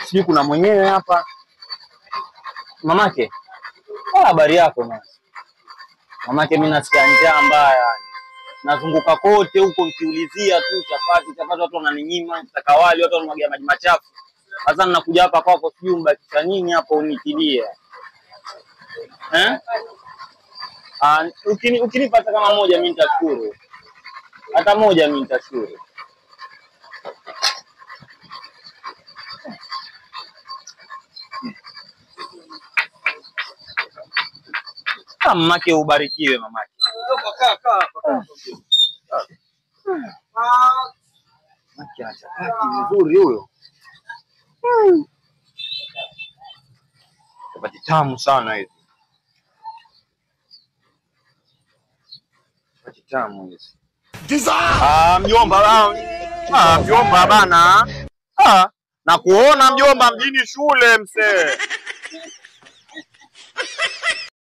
Sijui kuna mwenyewe hapa. Mamake. Habari yako mama? Mamake mimi nasikia njaa mbaya. Nazunguka kote huko nikiulizia tu chapati watu wananinyima, nataka wali watu wanamwagia maji machafu. Sasa ninakuja hapa kwako sijui mbakisha nini hapo unitilie. Ukinipata kama moja mimi nitashukuru. Hata moja mimi nitashukuru. Mamake ubarikiwe mamake. Kaa. Mamake ana chapati nzuri huyo. Chapati tamu sana hizo. Chapati tamu hizo. Mjomba bana. Na kuona mjomba mjini shule mse.